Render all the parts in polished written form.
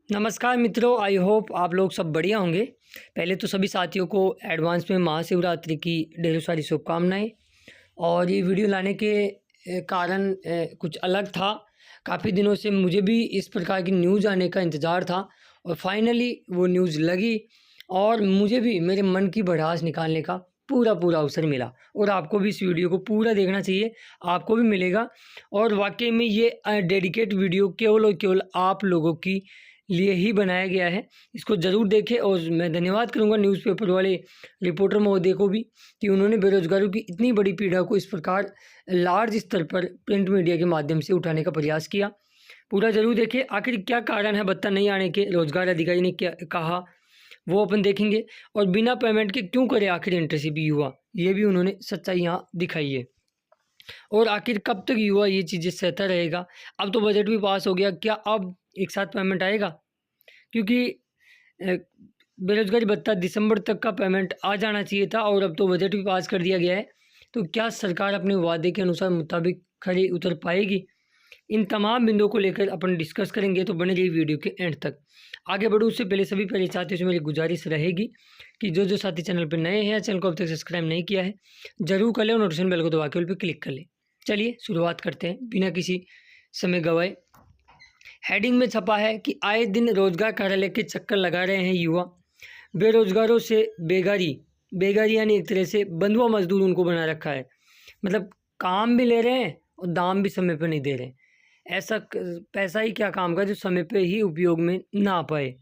नमस्कार मित्रों, I hope आप लोग सब बढ़िया होंगे। पहले तो सभी साथियों को एडवांस में महाशिवरात्रि की ढेरों सारी शुभकामनाएं। और ये वीडियो लाने के कारण कुछ अलग था। काफ़ी दिनों से मुझे भी इस प्रकार की न्यूज़ आने का इंतज़ार था और फाइनली वो न्यूज़ लगी और मुझे भी मेरे मन की भड़ास निकालने का पूरा पूरा अवसर मिला। और आपको भी इस वीडियो को पूरा देखना चाहिए, आपको भी मिलेगा। और वाकई में ये डेडिकेट वीडियो केवल और केवल आप लोगों की लिए ही बनाया गया है। इसको ज़रूर देखें। और मैं धन्यवाद करूँगा न्यूज़पेपर वाले रिपोर्टर महोदय को भी कि उन्होंने बेरोज़गारों की इतनी बड़ी पीड़ा को इस प्रकार लार्ज स्तर पर प्रिंट मीडिया के माध्यम से उठाने का प्रयास किया। पूरा ज़रूर देखें, आखिर क्या कारण है भत्ता नहीं आने के, रोजगार अधिकारी ने क्या कहा वो अपन देखेंगे। और बिना पेमेंट के क्यों करे आखिर इंटर्नशिप युवा, ये भी उन्होंने सच्चाई यहाँ दिखाई है। और आखिर कब तक युवा ये चीज़ें सहता रहेगा। अब तो बजट भी पास हो गया, क्या अब एक साथ पेमेंट आएगा? क्योंकि अ, बेरोज़गारी भत्ता दिसंबर तक का पेमेंट आ जाना चाहिए था और अब तो बजट भी पास कर दिया गया है। तो क्या सरकार अपने वादे के अनुसार मुताबिक खरी उतर पाएगी? इन तमाम बिंदुओं को लेकर अपन डिस्कस करेंगे, तो बने रहिए वीडियो के एंड तक। आगे बढ़ूँ उससे पहले सभी पहले साथियों से मेरी गुजारिश रहेगी कि जो साथी चैनल पर नए हैं, चैनल को अब तक सब्सक्राइब नहीं किया है ज़रूर कर लें और नोटिफिकेशन बेल को दबा के उस पर क्लिक कर लें। चलिए शुरुआत करते हैं बिना किसी समय गवाए। हेडिंग में छपा है कि आए दिन रोजगार कार्यालय के चक्कर लगा रहे हैं युवा। बेरोजगारों से बेगारी यानी एक तरह से बंधुआ मजदूर उनको बना रखा है। मतलब काम भी ले रहे हैं और दाम भी समय पर नहीं दे रहे हैं। ऐसा पैसा ही क्या काम का जो समय पे ही उपयोग में ना आ पाए।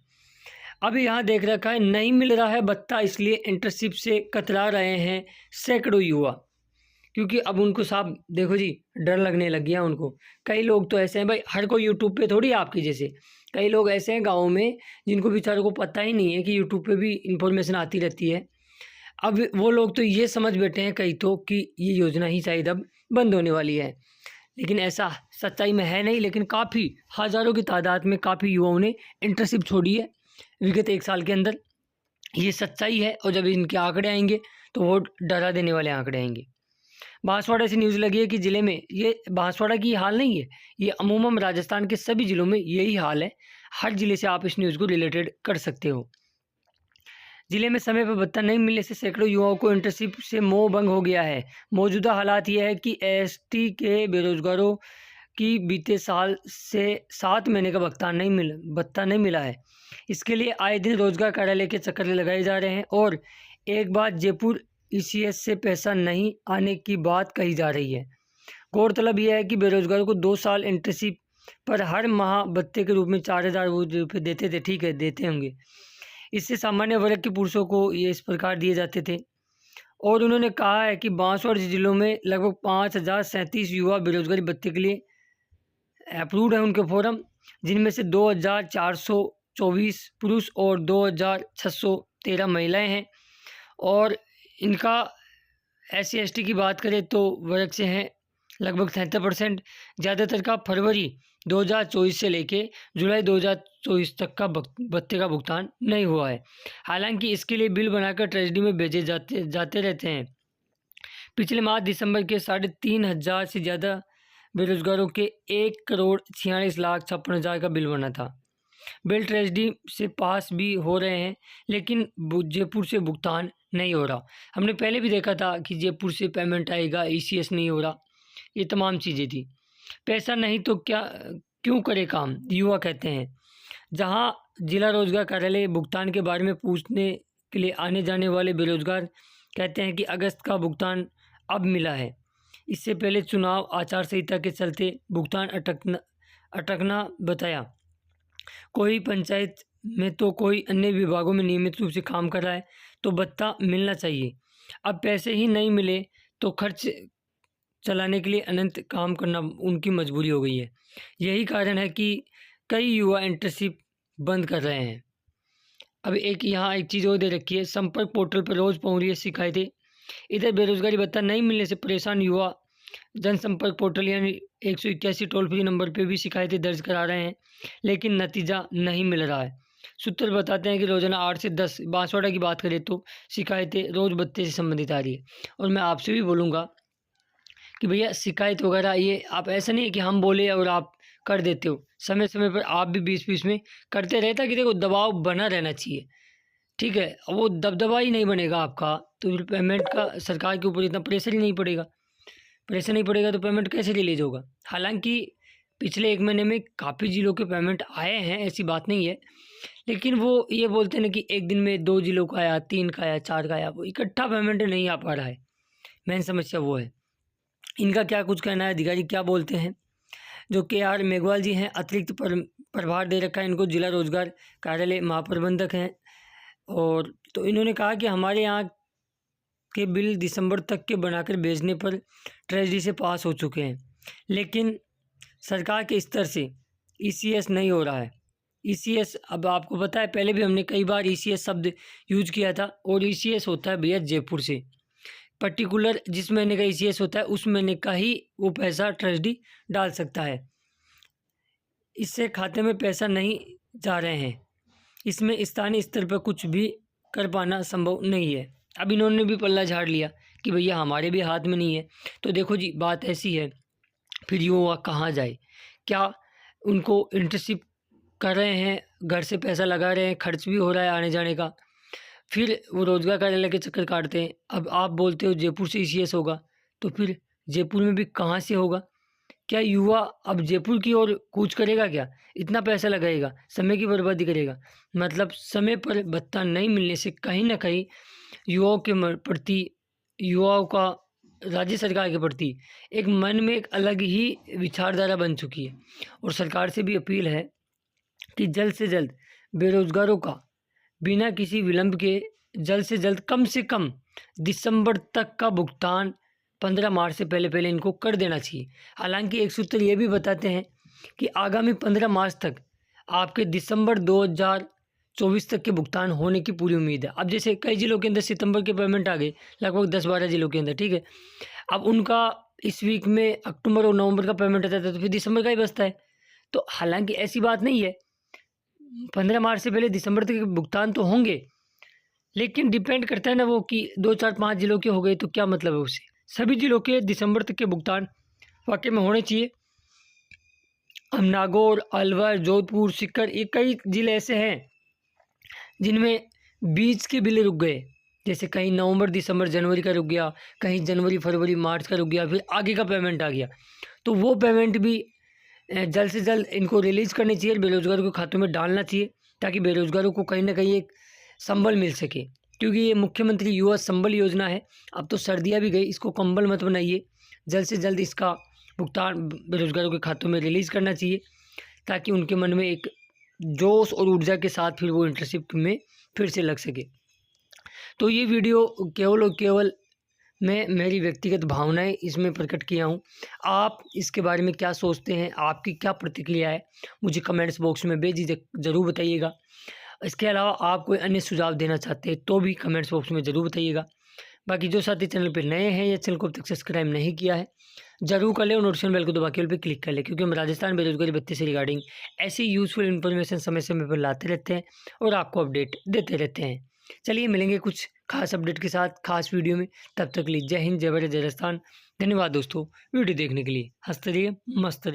अब यहाँ देख रखा है नहीं मिल रहा है भत्ता, इसलिए इंटर्नशिप से कतरा रहे हैं सैकड़ों युवा। क्योंकि अब उनको साहब देखो जी, डर लगने लग गया उनको। कई लोग तो ऐसे हैं भाई, हर कोई यूट्यूब पे थोड़ी आपकी जैसे। कई लोग ऐसे हैं गाँव में जिनको बेचारों को पता ही नहीं है कि यूट्यूब पे भी इन्फॉर्मेशन आती रहती है। अब वो लोग तो ये समझ बैठे हैं कई तो कि ये योजना ही शायद अब बंद होने वाली है। लेकिन ऐसा सच्चाई में है नहीं। लेकिन काफ़ी हज़ारों की तादाद में काफ़ी युवाओं ने इंटर्नशिप छोड़ी है विगत 1 साल के अंदर। ये सच्चाई है और जब इनके आंकड़े आएंगे तो वो डरा देने वाले आंकड़े आएंगे। बांसवाड़ा से न्यूज़ लगी है कि ज़िले में, ये बांसवाड़ा की हाल नहीं है, ये अमूमन राजस्थान के सभी ज़िलों में यही हाल है। हर ज़िले से आप इस न्यूज़ को रिलेटेड कर सकते हो। ज़िले में समय पर भत्ता नहीं मिलने से सैकड़ों युवाओं को इंटर्नशिप से मोह भंग हो गया है। मौजूदा हालात यह है कि एसटी के बेरोजगारों की बीते साल से 7 महीने का भत्ता नहीं मिला है। इसके लिए आए दिन रोजगार कार्यालय के चक्कर लगाए जा रहे हैं और एक बात जयपुर ईसीएस से पैसा नहीं आने की बात कही जा रही है। गौरतलब यह है कि बेरोजगारों को 2 साल इंटर्नशिप पर हर माह भत्ते के रूप में 4,000 रुपये देते थे। ठीक है, देते होंगे। इससे सामान्य वर्ग के पुरुषों को ये इस प्रकार दिए जाते थे। और उन्होंने कहा है कि बांसवाड़ा जिलों में लगभग 5,037 युवा बेरोजगारी भत्ते के लिए अप्रूव्ड है उनके फॉर्म, जिनमें से 2,424 पुरुष और 2,613 महिलाएं हैं। और इनका SC/ST की बात करें तो वर्ग से हैं लगभग 73%। ज़्यादातर का फरवरी 2024 से लेके जुलाई 2024 तक का भत्ते का भुगतान नहीं हुआ है। हालांकि इसके लिए बिल बनाकर ट्रेजरी में भेजे जाते रहते हैं। पिछले माह दिसंबर के 3,500 से ज़्यादा बेरोजगारों के 1,46,56,000 का बिल बना था। बिल ट्रेजरी से पास भी हो रहे हैं, लेकिन जयपुर से भुगतान नहीं हो रहा। हमने पहले भी देखा था कि जयपुर से पेमेंट आएगा, ECS नहीं हो रहा, ये तमाम चीज़ें थी। पैसा नहीं तो क्या क्यों करे काम, युवा कहते हैं। जहां जिला रोजगार कार्यालय भुगतान के बारे में पूछने के लिए आने जाने वाले बेरोजगार कहते हैं कि अगस्त का भुगतान अब मिला है। इससे पहले चुनाव आचार संहिता के चलते भुगतान अटकना बताया। कोई पंचायत में तो कोई अन्य विभागों में नियमित रूप से काम कर रहा है तो भत्ता मिलना चाहिए। अब पैसे ही नहीं मिले तो खर्च चलाने के लिए अनंत काम करना उनकी मजबूरी हो गई है। यही कारण है कि कई युवा इंटर्नशिप बंद कर रहे हैं। अब यहाँ एक चीज़ और दे रखी है, संपर्क पोर्टल पर रोज़ पहुँच रही है शिकायतें। इधर बेरोजगारी भत्ता नहीं मिलने से परेशान युवा जनसंपर्क पोर्टल यानी 181 टोल फ्री नंबर पर भी शिकायतें दर्ज करा रहे हैं, लेकिन नतीजा नहीं मिल रहा है। सूत्र बताते हैं कि रोजाना 8 से 10, बांसवाड़ा की बात करें तो शिकायतें रोज़ भत्ते से संबंधित आ रही है। और मैं आपसे भी बोलूँगा कि भैया शिकायत वगैरह ये आप ऐसा नहीं है कि हम बोले और आप कर देते हो, समय समय पर आप भी बीच बीच में करते रहे, ताकि देखो दबाव बना रहना चाहिए, ठीक है। वो दबदबा ही नहीं बनेगा आपका तो फिर पेमेंट का सरकार के ऊपर इतना प्रेशर ही नहीं पड़ेगा, प्रेशर नहीं पड़ेगा तो पेमेंट कैसे रिलीज होगा। हालांकि पिछले 1 महीने में काफ़ी ज़िलों के पेमेंट आए हैं, ऐसी बात नहीं है, लेकिन वो ये बोलते हैं ना कि एक दिन में 2 ज़िलों का आया, 3 का आया, 4 का आया, वो इकट्ठा पेमेंट नहीं आ पा रहा है। मेन समस्या वो है। इनका क्या कुछ कहना है, अधिकारी क्या बोलते हैं। जो KR मेघवाल जी हैं, अतिरिक्त प्रभार दे रखा है इनको, जिला रोजगार कार्यालय महाप्रबंधक हैं। और तो इन्होंने कहा कि हमारे यहाँ के बिल दिसंबर तक के बनाकर भेजने पर ट्रेजरी से पास हो चुके हैं, लेकिन सरकार के स्तर से ECS नहीं हो रहा है। ECS अब आपको पता है, पहले भी हमने कई बार ECS शब्द यूज किया था, और ECS होता है भैया जयपुर से, पर्टिकुलर जिस महीने का ECS होता है उस महीने का ही वो पैसा ट्रेजरी डाल सकता है। इससे खाते में पैसा नहीं जा रहे हैं, इसमें स्थानीय स्तर पर कुछ भी कर पाना संभव नहीं है। अब इन्होंने भी पल्ला झाड़ लिया कि भैया हमारे भी हाथ में नहीं है। तो देखो जी, बात ऐसी है, फिर युवा कहाँ जाए। क्या उनको इंटर्नशिप कर रहे हैं, घर से पैसा लगा रहे हैं, खर्च भी हो रहा है आने जाने का, फिर वो रोजगार कार्यालय के चक्कर काटते हैं। अब आप बोलते हो जयपुर से ECS होगा, तो फिर जयपुर में भी कहाँ से होगा। क्या युवा अब जयपुर की ओर कूच करेगा क्या, इतना पैसा लगाएगा, समय की बर्बादी करेगा। मतलब समय पर भत्ता नहीं मिलने से कहीं ना कहीं युवाओं के प्रति, युवाओं का राज्य सरकार के प्रति एक मन में एक अलग ही विचारधारा बन चुकी है। और सरकार से भी अपील है कि जल्द से जल्द बेरोजगारों का बिना किसी विलंब के जल्द से कम दिसंबर तक का भुगतान 15 मार्च से पहले पहले इनको कर देना चाहिए। हालांकि एक सूत्र ये भी बताते हैं कि आगामी 15 मार्च तक आपके दिसंबर 2024 तक के भुगतान होने की पूरी उम्मीद है। अब जैसे कई ज़िलों के अंदर सितंबर के पेमेंट आ गए, लगभग 10-12 ज़िलों के अंदर, ठीक है। अब उनका इस वीक में अक्टूबर और नवंबर का पेमेंट आता था, तो फिर दिसंबर का ही बचता है। तो हालांकि ऐसी बात नहीं है, 15 मार्च से पहले दिसंबर तक के भुगतान तो होंगे, लेकिन डिपेंड करता है ना वो कि 2-4-5 ज़िलों के हो गए तो क्या मतलब है उससे। सभी ज़िलों के दिसंबर तक के भुगतान वाकई में होने चाहिए। अब नागौर, अलवर, जोधपुर, सीकर, ये कई ज़िले ऐसे हैं जिनमें बीच के बिल रुक गए। जैसे कहीं नवंबर, दिसंबर, जनवरी का रुक गया, कहीं जनवरी, फरवरी, मार्च का रुक गया, फिर आगे का पेमेंट आ गया। तो वो पेमेंट भी जल्द से जल्द इनको रिलीज़ करनी चाहिए, बेरोजगारों के खातों में डालना चाहिए, ताकि बेरोजगारों को कहीं ना कहीं एक संबल मिल सके। क्योंकि ये मुख्यमंत्री युवा संबल योजना है। अब तो सर्दियाँ भी गई, इसको कंबल मत बनाइए, जल्द से जल्द इसका भुगतान बेरोजगारों के खातों में रिलीज़ करना चाहिए, ताकि उनके मन में एक जोश और ऊर्जा के साथ फिर वो इंटर्नशिप में फिर से लग सके। तो ये वीडियो केवल और केवल मैं मेरी व्यक्तिगत भावनाएं इसमें प्रकट किया हूँ। आप इसके बारे में क्या सोचते हैं, आपकी क्या प्रतिक्रिया है, मुझे कमेंट्स बॉक्स में बेझिझक ज़रूर बताइएगा। इसके अलावा आप कोई अन्य सुझाव देना चाहते हैं तो भी कमेंट्स बॉक्स में ज़रूर बताइएगा। बाकी जो साथी चैनल पर नए हैं या चैनल को अब तक सब्सक्राइब नहीं किया है, ज़रूर कर ले और नोटिफिकेशन बेल को दबा के ऑल पे क्लिक कर ले, क्योंकि हम राजस्थान बेरोजगारी भत्ते से रिगार्डिंग ऐसी यूज़फुल इन्फॉर्मेशन समय समय पर लाते रहते हैं और आपको अपडेट देते रहते हैं। चलिए मिलेंगे कुछ खास अपडेट के साथ खास वीडियो में, तब तक के लिए जय हिंद, जय भारत, जय राजस्थान। धन्यवाद दोस्तों वीडियो देखने के लिए। हंसते रहिए, मस्त रहिए।